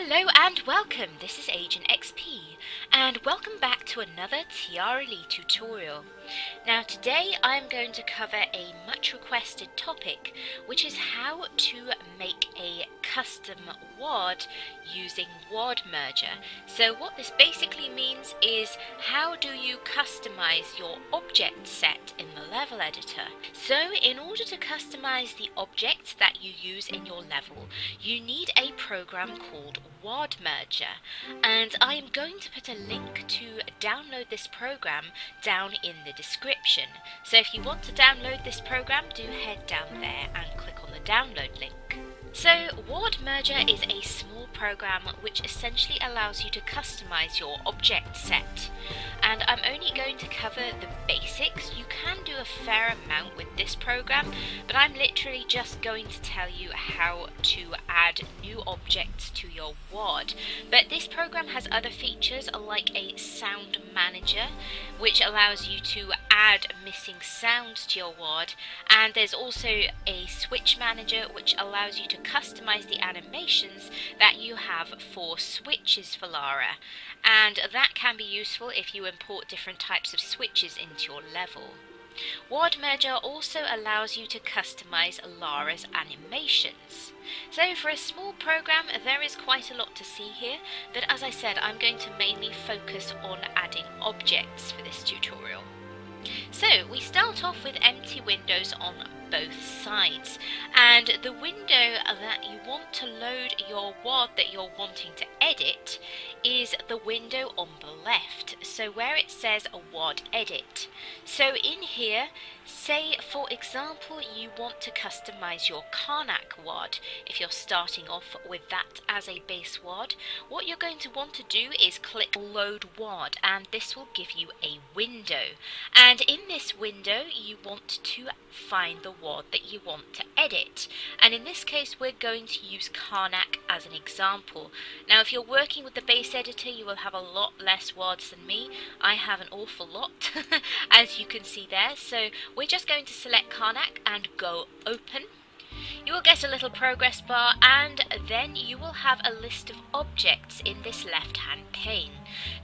Hello and welcome, this is AgentXP, and welcome back to another TRLE tutorial. Now today I'm going to cover a much requested topic, which is how to make a custom WAD using WAD Merger. So what this basically means is how do you customize your object set in the level editor. So in order to customize the objects that you use in your level, you need a program called WAD Merger, and I am going to put a link to download this program down in the description. So if you want to download this program, do head down there and click on the download link. So WAD Merger is a small program which essentially allows you to customize your object set, and I'm only going to cover the basics. You can do a fair amount with this program, but I'm literally just going to tell you how to add new objects to your WAD. But this program has other features like a sound manager, which allows you to add missing sounds to your WAD, and there's also a switch manager which allows you to customize the animations that you have for switches for Lara, and that can be useful if you import different types of switches into your level. WAD Merger also allows you to customize Lara's animations. So for a small program there is quite a lot to see here, but as I said, I'm going to mainly focus on adding objects for this tutorial. So we start off with empty windows on both sides, and the window that you want to load your WAD that you're wanting to edit is the window on the left, so where it says a WAD edit. So in here, say for example you want to customize your Karnak WAD. If you're starting off with that as a base WAD, what you're going to want to do is click load WAD, and this will give you a window, and in this window you want to find the WAD that you want to edit, and in this case we're going to use Karnak as an example. Now if you're working with the base editor you will have a lot less WADs than me. I have an awful lot as you can see there, so we're just going to select Karnak and go open. You will get a little progress bar, and then you will have a list of objects in this left hand pane.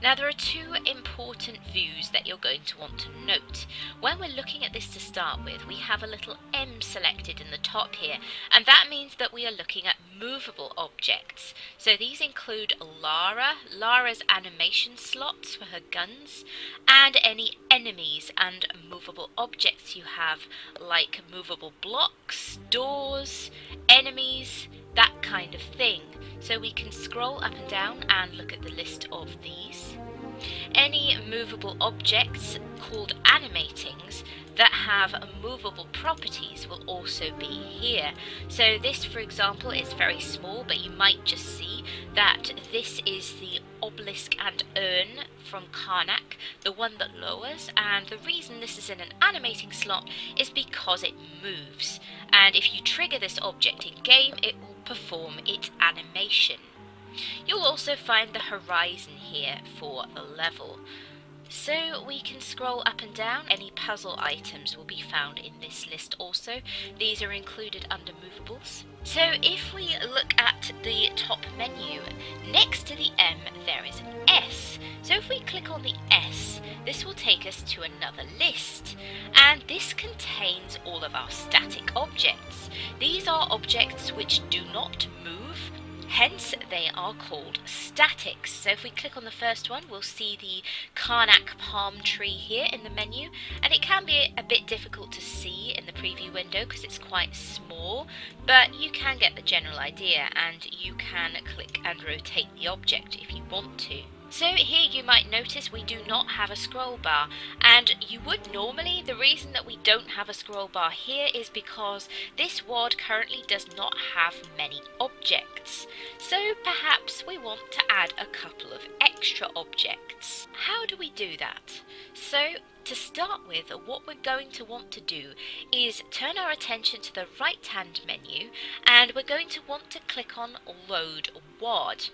Now there are two important views that you're going to want to note. When we're looking at this to start with, we have a little M selected in the top here, and that means that we are looking at movable objects. So these include Lara's animation slots for her guns, and any enemies and movable objects you have, like movable blocks, doors, enemies, that kind of thing. So we can scroll up and down and look at the list of these. Any movable objects called animatings that have movable properties will also be here. So this, for example, is very small, but you might just see that this is the obelisk and urn from Karnak, the one that lowers, and the reason this is in an animating slot is because it moves, and if you trigger this object in game it will perform its animation. You'll also find the horizon here for the level. So we can scroll up and down. Any puzzle items will be found in this list also. These are included under movables. So if we look at the top menu, next to the M there is an S. So if we click on the S, this will take us to another list, and this contains all of our static objects. These are objects which do not move, hence they are called statics. So if we click on the first one, we'll see the Karnak palm tree here in the menu, and it can be a bit difficult to see in the preview window because it's quite small, but you can get the general idea, and you can click and rotate the object if you want to. So here you might notice we do not have a scroll bar, and you would normally. The reason that we don't have a scroll bar here is because this WAD currently does not have many objects. So perhaps we want to add a couple of extra objects. How do we do that? So to start with, what we're going to want to do is turn our attention to the right hand menu, and we're going to want to click on load WAD,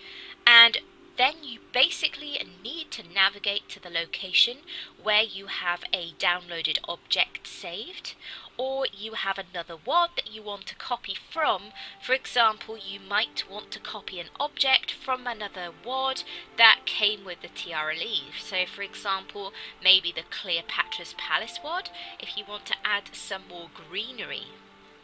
and then you basically need to navigate to the location where you have a downloaded object saved, or you have another WAD that you want to copy from. For example, you might want to copy an object from another WAD that came with the TRLE. So for example, maybe the Cleopatra's Palace WAD, if you want to add some more greenery.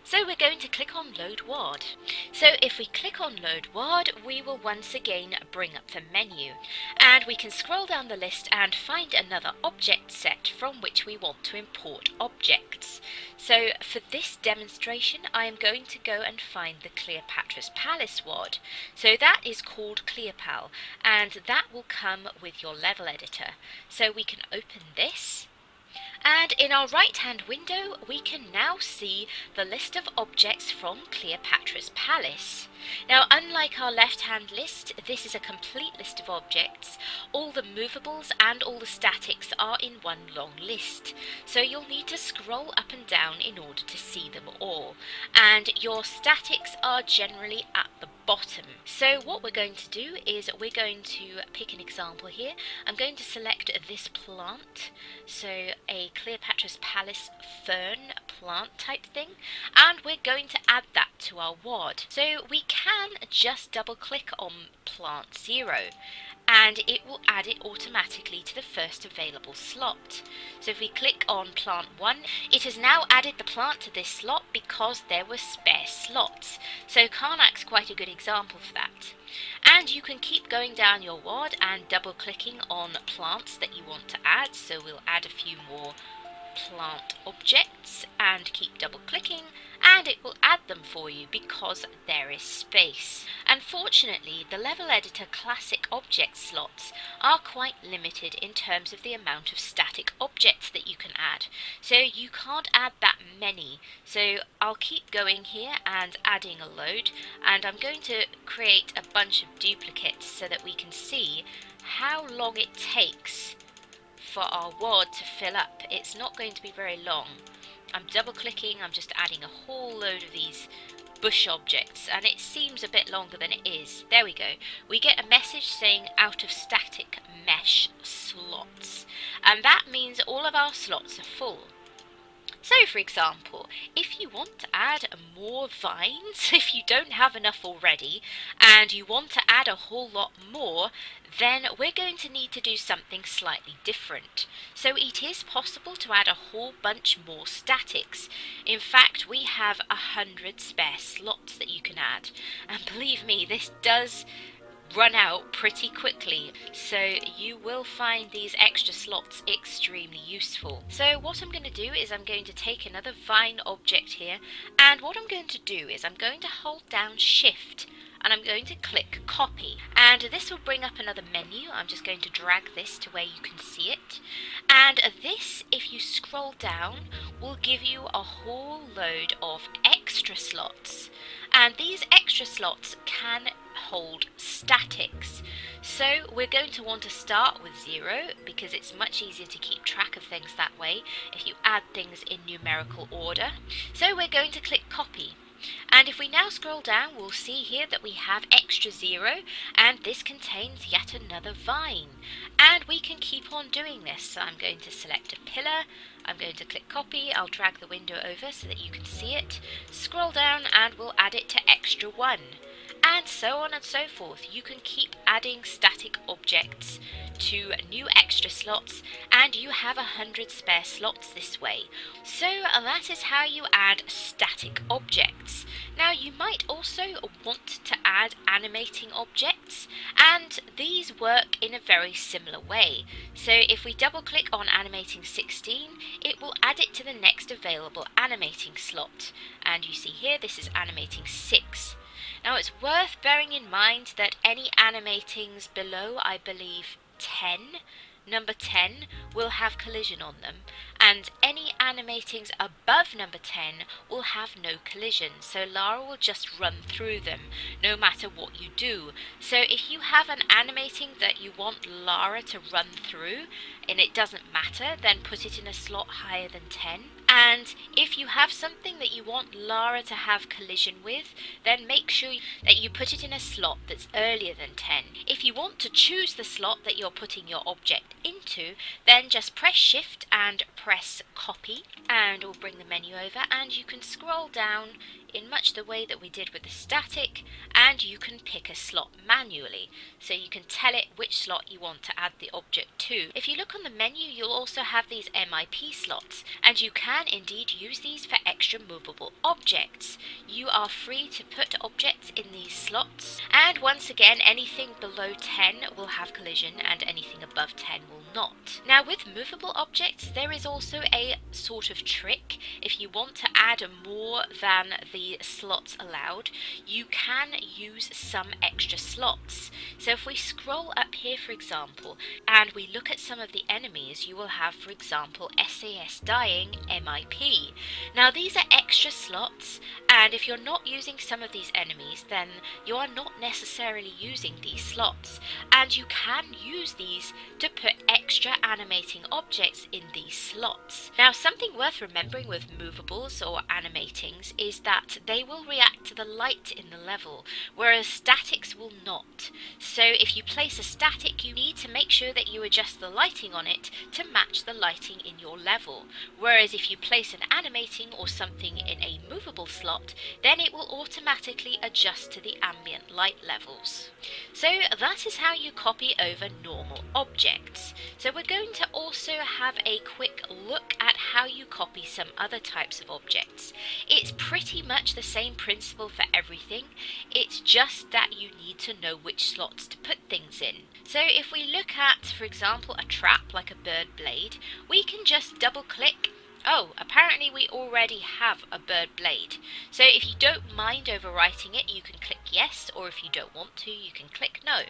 So we're going to click on Load WAD. So if we click on Load WAD, we will once again bring up the menu, and we can scroll down the list and find another object set from which we want to import objects. So for this demonstration, I am going to go and find the Cleopatra's Palace WAD. So that is called CleoPal, and that will come with your level editor. So we can open this. And in our right hand window we can now see the list of objects from Cleopatra's Palace. Now, unlike our left hand list, this is a complete list of objects. All the movables and all the statics are in one long list, so you'll need to scroll up and down in order to see them all, and your statics are generally at the bottom. So what we're going to do is we're going to pick an example here. I'm going to select this plant, so a Cleopatra's Palace fern plant type thing, and we're going to add that to our WAD. So we can just double click on plant 0 and it will add it automatically to the first available slot. So if we click on plant 1, it has now added the plant to this slot because there were spare slots. So Karnak's quite a good example for that. And you can keep going down your WAD and double clicking on plants that you want to add. So we'll add a few more plant objects and keep double clicking, and it will add them for you because there is space. Unfortunately, the level editor classic object slots are quite limited in terms of the amount of static objects that you can add, so you can't add that many. So I'll keep going here and adding a load, and I'm going to create a bunch of duplicates so that we can see how long it takes for our WAD to fill up. It's not going to be very long. I'm double clicking, I'm just adding a whole load of these bush objects, and it seems a bit longer than it is. There we go. We get a message saying out of static mesh slots, and that means all of our slots are full. So for example, if you want to add more vines, if you don't have enough already, and you want to add a whole lot more, then we're going to need to do something slightly different. So it is possible to add a whole bunch more statics. In fact, we have 100 spare slots that you can add. And believe me, this does run out pretty quickly, so you will find these extra slots extremely useful. So what I'm going to do is I'm going to take another vine object here, and what I'm going to do is I'm going to hold down Shift and I'm going to click copy, and this will bring up another menu. I'm just going to drag this to where you can see it, and this, if you scroll down, will give you a whole load of extra slots, and these extra slots can hold statics. So we're going to want to start with 0 because it's much easier to keep track of things that way if you add things in numerical order. So we're going to click copy. And if we now scroll down, we'll see here that we have extra 0, and this contains yet another vine. And we can keep on doing this. So I'm going to select a pillar, I'm going to click copy, I'll drag the window over so that you can see it, scroll down, and we'll add it to extra 1. And so on and so forth. You can keep adding static objects to new extra slots, and you have 100 spare slots this way. So that is how you add static objects. Now you might also want to add animating objects, and these work in a very similar way. So if we double click on animating 16, it will add it to the next available animating slot, and you see here this is animating 6. Now it's worth bearing in mind that any animatings below, I believe, 10, number 10, will have collision on them, and any animatings above number 10 will have no collision, so Lara will just run through them no matter what you do. So if you have an animating that you want Lara to run through and it doesn't matter, then put it in a slot higher than 10, And if you have something that you want Lara to have collision with, then make sure that you put it in a slot that's earlier than 10. If you want to choose the slot that you're putting your object into, then just press Shift and press Copy, and we'll bring the menu over, and you can scroll down in much the way that we did with the static, and you can pick a slot manually, so you can tell it which slot you want to add the object to. If you look on the menu, you'll also have these MIP slots, and you can indeed use these for extra movable objects. You are free to put objects in these slots, and once again, anything below 10 will have collision and anything above 10 will not. Now with movable objects, there is also a sort of trick. If you want to add more than the slots allowed, you can use some extra slots. So if we scroll up here, for example, and we look at some of the enemies, you will have, for example, SAS Dying MIP. Now these are extra slots, and if you're not using some of these enemies, then you are not necessarily using these slots, and you can use these to put extra animating objects in these slots. Now something worth remembering with movables or animatings is that they will react to the light in the level, whereas statics will not. So if you place a static, you need to make sure that you adjust the lighting on it to match the lighting in your level, whereas if you place an animating or something in a movable slot, then it will automatically adjust to the ambient light levels. So that is how you copy over normal objects. So we're going to also have a quick look at how you copy some other types of objects. It's pretty much the same principle for everything, it's just that you need to know which slots to put things in. So if we look at, for example, a trap like a bird blade, we can just double click. Oh, apparently we already have a bird blade. So if you don't mind overwriting it, you can click yes, or if you don't want to, you can click no.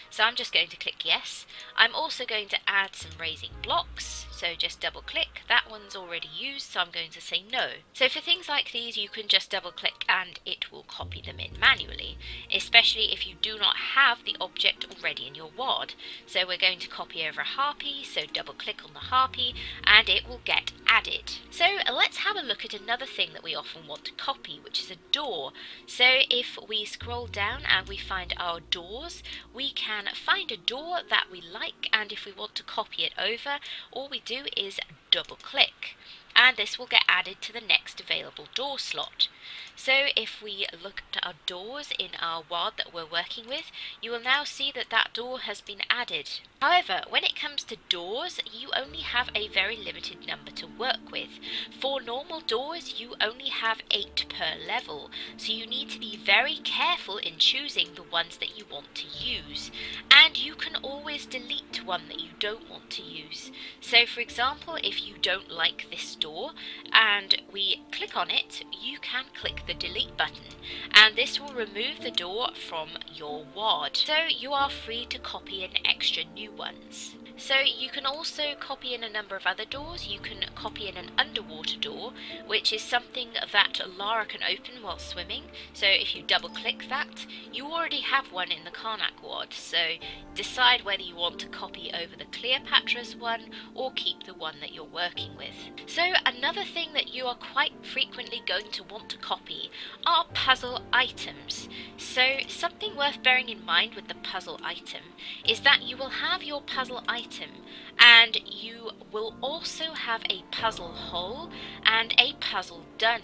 So I'm just going to click yes. I'm also going to add some raising blocks, so just double click. That one's already used, so I'm going to say no. So for things like these, you can just double click and it will copy them in manually, especially if you do not have the object already in your WAD. So we're going to copy over a harpy, so double click on the harpy and it will get added. So let's have a look at another thing that we often want to copy, which is a door. So if we scroll down and we find our doors, we can find a door that we like, and if we want to copy it over, all we do is double click, and this will get added to the next available door slot. So if we look at our doors in our WAD that we're working with, you will now see that that door has been added. However, when it comes to doors, you only have a very limited number to work with. For normal doors, you only have 8 per level, so you need to be very careful in choosing the ones that you want to use. And you can always delete one that you don't want to use. So for example, if you don't like this door and we click on it, you can click the delete button, and this will remove the door from your WAD. So you are free to copy in extra new ones. So you can also copy in a number of other doors. You can copy in an underwater door, which is something that Lara can open while swimming. So if you double click that, you already have one in the Karnak WAD. So decide whether you want to copy over the Cleopatra's one or keep the one that you're working with. So another thing that you are quite frequently going to want to copy are puzzle items. So something worth bearing in mind with the puzzle item is that you will have your puzzle item and you will also have a puzzle hole and a puzzle done.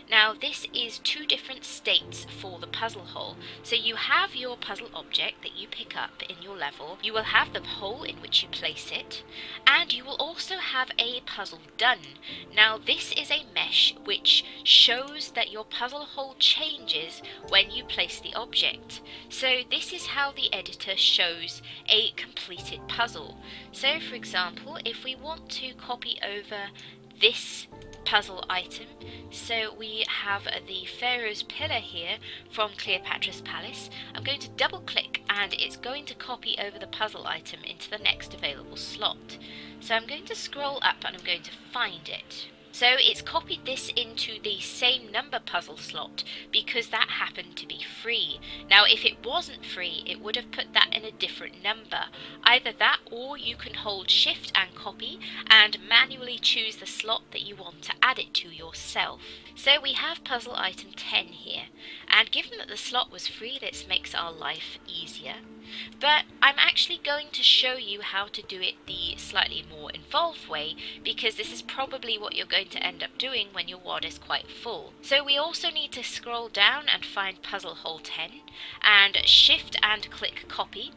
Now this is 2 different states for the puzzle hole. So you have your puzzle object that you pick up in your level, you will have the hole in which you place it, and you will also have a puzzle done. Now this is a mesh which shows that your puzzle hole changes when you place the object. So this is how the editor shows a completed puzzle. So for example, if we want to copy over this puzzle item, so we have the Pharaoh's Pillar here from Cleopatra's Palace, I'm going to double click and it's going to copy over the puzzle item into the next available slot. So I'm going to scroll up and I'm going to find it. So it's copied this into the same number puzzle slot because that happened to be free. Now if it wasn't free, it would have put that in a different number. Either that, or you can hold shift and copy and manually choose the slot that you want to add it to yourself. So we have puzzle item 10 here, and given that the slot was free, this makes our life easier. But I'm actually going to show you how to do it the slightly more involved way, because this is probably what you're going to end up doing when your WAD is quite full. So we also need to scroll down and find puzzle hole 10 and shift and click copy.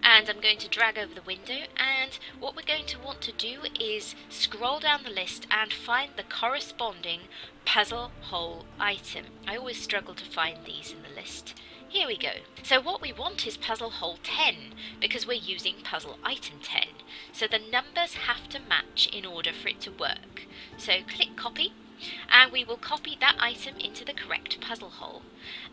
And I'm going to drag over the window, and what we're going to want to do is scroll down the list and find the corresponding puzzle hole item. I always struggle to find these in the list. Here we go. So what we want is puzzle hole 10 because we're using puzzle item 10. So the numbers have to match in order for it to work. So click copy, and we will copy that item into the correct puzzle hole.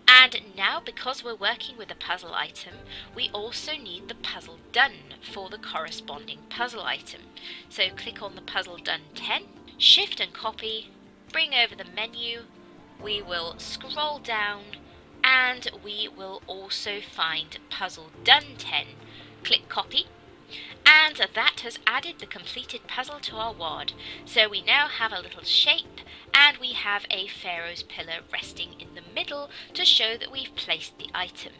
And now, because we're working with a puzzle item, we also need the puzzle done for the corresponding puzzle item. So click on the puzzle done 10, shift and copy, bring over the menu, we will scroll down, and we will also find puzzle done 10. Click copy, and that has added the completed puzzle to our WAD. So we now have a little shape, and we have a Pharaoh's pillar resting in the middle to show that we've placed the item.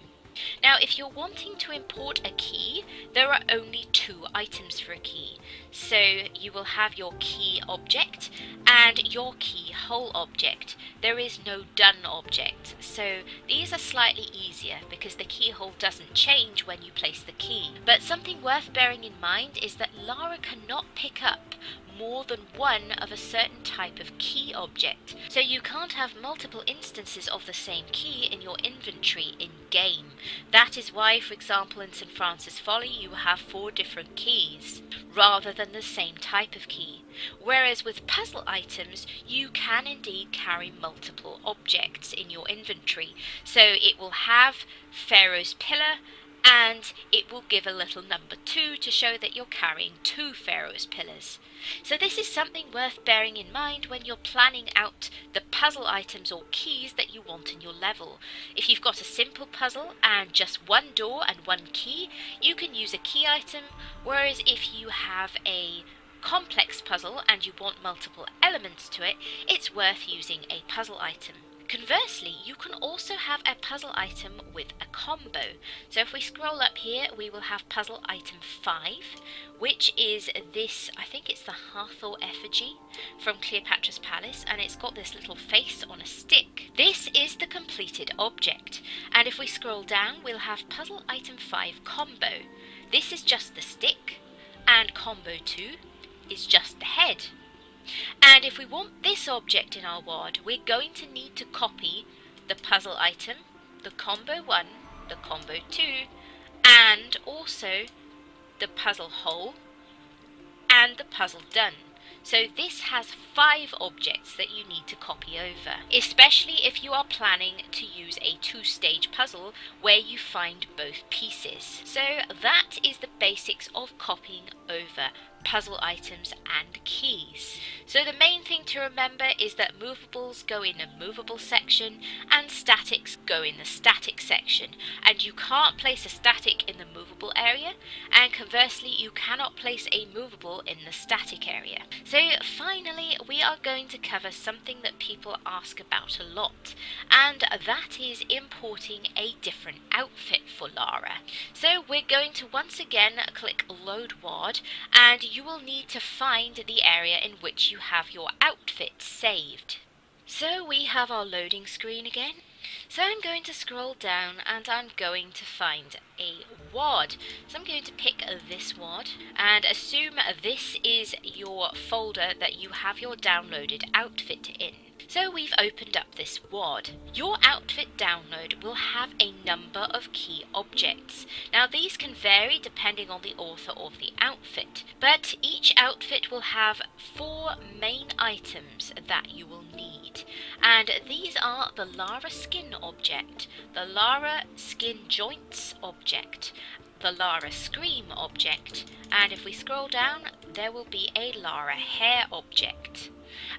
Now if you're wanting to import a key, there are only 2 items for a key. So you will have your key object and your key hole object. There is no done object, so these are slightly easier because the keyhole doesn't change when you place the key. But something worth bearing in mind is that Lara cannot pick up more than one of a certain type of key object. So you can't have multiple instances of the same key in your inventory in game. That is why, for example, in St. Francis Folly you have 4 different keys rather than the same type of key. Whereas with puzzle items, you can indeed carry multiple objects in your inventory. So it will have Pharaoh's pillar, and it will give a little number 2 to show that you're carrying 2 Pharaoh's pillars. So this is something worth bearing in mind when you're planning out the puzzle items or keys that you want in your level. If you've got a simple puzzle and just 1 door and 1 key, you can use a key item, whereas if you have a complex puzzle and you want multiple elements to it, it's worth using a puzzle item. Conversely, you can also have a puzzle item with a combo. So if we scroll up here, we will have puzzle item 5, which is this, I think it's the Hathor effigy from Cleopatra's Palace, and it's got this little face on a stick. This is the completed object. And if we scroll down, we'll have puzzle item 5 combo. This is just the stick, and combo 2 is just the head. And if we want this object in our WAD, we're going to need to copy the puzzle item, the combo 1, the combo 2, and also the puzzle hole and the puzzle done. So this has 5 objects that you need to copy over, especially if you are planning to use a 2-stage puzzle where you find both pieces. So that is the basics of copying over puzzle items and keys. So the main thing to remember is that movables go in a movable section and statics go in the static section, and you can't place a static in the movable area, and conversely you cannot place a movable in the static area. So finally we are going to cover something that people ask about a lot, and that is importing a different outfit for Lara. So we're going to once again click Load WAD, and you will need to find the area in which you have your outfit saved. So we have our loading screen again. So I'm going to scroll down and I'm going to find a WAD. So I'm going to pick this WAD and assume this is your folder that you have your downloaded outfit in. So we've opened up this WAD. Your outfit download will have a number of key objects. Now these can vary depending on the author of the outfit, but each outfit will have 4 main items that you will need. And these are the Lara skin object, the Lara skin joints object, the Lara scream object, and if we scroll down there will be a Lara hair object.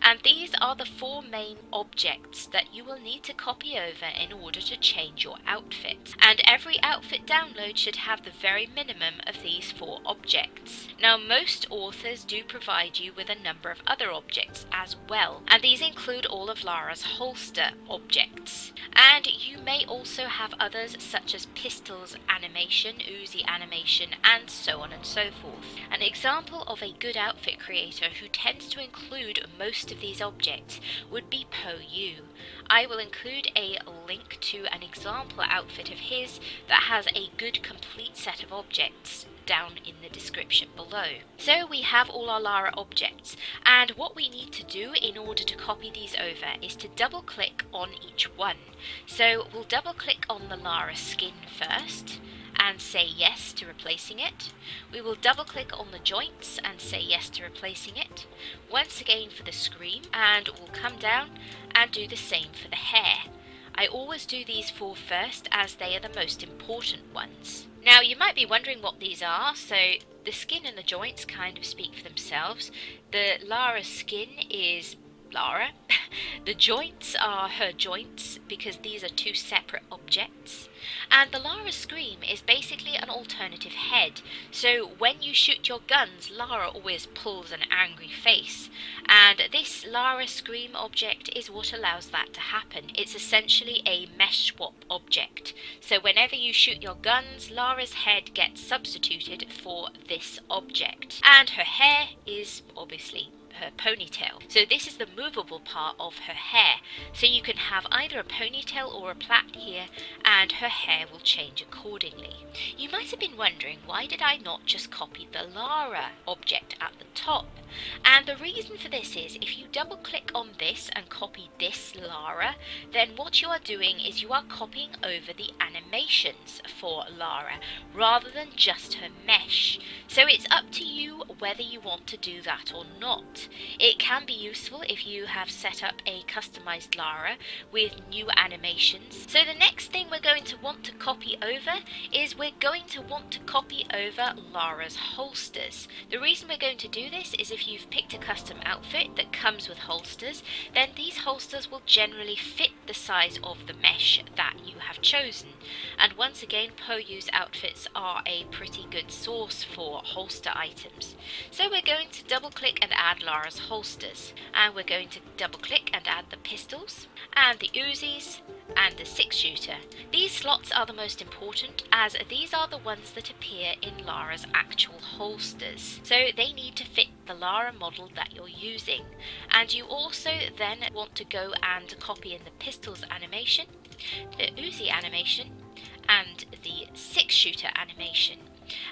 And these are the 4 main objects that you will need to copy over in order to change your outfit. And every outfit download should have the very minimum of these 4 objects. Now, most authors do provide you with a number of other objects as well, and these include all of Lara's holster objects. And you may also have others such as pistols animation, Uzi animation, and so on and so forth. An example of a good outfit creator who tends to include most of these objects would be PoU. I will include a link to an example outfit of his that has a good complete set of objects down in the description below. So we have all our Lara objects, and what we need to do in order to copy these over is to double click on each one. So we'll double click on the Lara skin first and say yes to replacing it. We will double click on the joints and say yes to replacing it. Once again for the scream, and we'll come down and do the same for the hair. I always do these 4 first as they are the most important ones. Now you might be wondering what these are, so the skin and the joints kind of speak for themselves. The Lara skin is Lara. The joints are her joints because these are 2 separate objects. And the Lara scream is basically an alternative head. So when you shoot your guns, Lara always pulls an angry face. And this Lara scream object is what allows that to happen. It's essentially a mesh swap object. So whenever you shoot your guns, Lara's head gets substituted for this object. And her hair is obviously her ponytail. So this is the movable part of her hair. So you can have either a ponytail or a plait here, and her hair will change accordingly. You might have been wondering, why did I not just copy the Lara object at the top? And the reason for this is, if you double click on this and copy this Lara, then what you are doing is you are copying over the animations for Lara rather than just her mesh. So it's up to you whether you want to do that or not. It can be useful if you have set up a customized Lara with new animations. So the next thing we're going to want to copy over is we're going to want to copy over Lara's holsters. The reason we're going to do this is if you've picked a custom outfit that comes with holsters, then these holsters will generally fit the size of the mesh that you have chosen. And once again, PoU's outfits are a pretty good source for holster items. So we're going to double click and add Lara's holsters, and we're going to double click and add the pistols and the Uzis and the 6-shooter. These slots are the most important as these are the ones that appear in Lara's actual holsters. So they need to fit the Lara model that you're using. And you also then want to go and copy in the pistols animation, the Uzi animation, and the 6-shooter animation.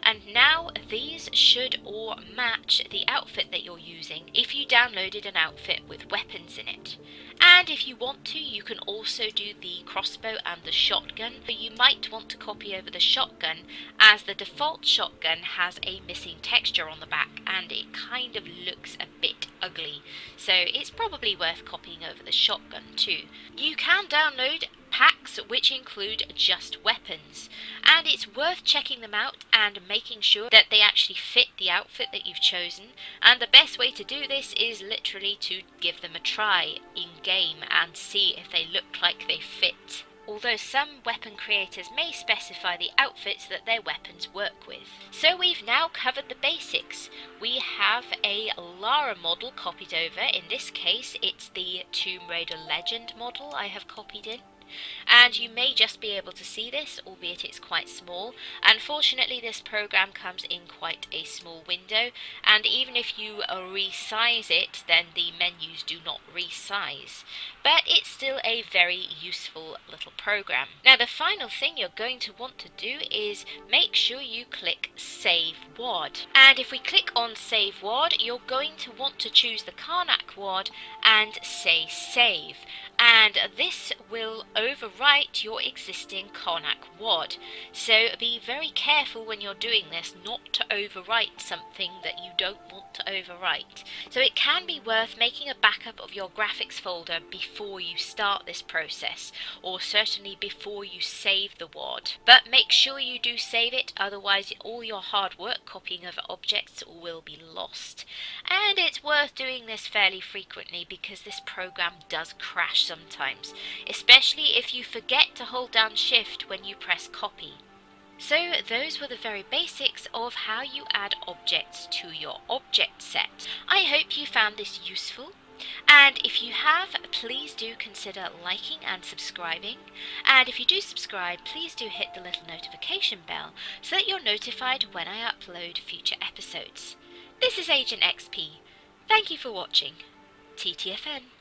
And now these should all match the outfit that you're using if you downloaded an outfit with weapons in it. And if you want to, you can also do the crossbow and the shotgun, but you might want to copy over the shotgun as the default shotgun has a missing texture on the back and it kind of looks a bit ugly. So it's probably worth copying over the shotgun too. You can download packs which include just weapons, and it's worth checking them out and making sure that they actually fit the outfit that you've chosen. And the best way to do this is literally to give them a try in game and see if they look like they fit. Although some weapon creators may specify the outfits that their weapons work with. So we've now covered the basics. We have a Lara model copied over. In this case, it's the Tomb Raider Legend model I have copied in. And you may just be able to see this, albeit it's quite small. Unfortunately, this program comes in quite a small window, and even if you resize it, then the menus do not resize. But it's still a very useful little program. Now, the final thing you're going to want to do is make sure you click Save WAD. And if we click on Save WAD, you're going to want to choose the Karnak WAD and say Save. And this will overwrite your existing Karnak WAD. So be very careful when you're doing this not to overwrite something that you don't want to overwrite. So it can be worth making a backup of your graphics folder before you start this process, or certainly before you save the WAD. But make sure you do save it, otherwise all your hard work copying of objects will be lost. And it's worth doing this fairly frequently because this program does crash sometimes, especially if you forget to hold down Shift when you press copy. So those were the very basics of how you add objects to your object set. I hope you found this useful. And if you have, please do consider liking and subscribing. And if you do subscribe, please do hit the little notification bell so that you're notified when I upload future episodes. This is AgentXP. Thank you for watching. TTFN.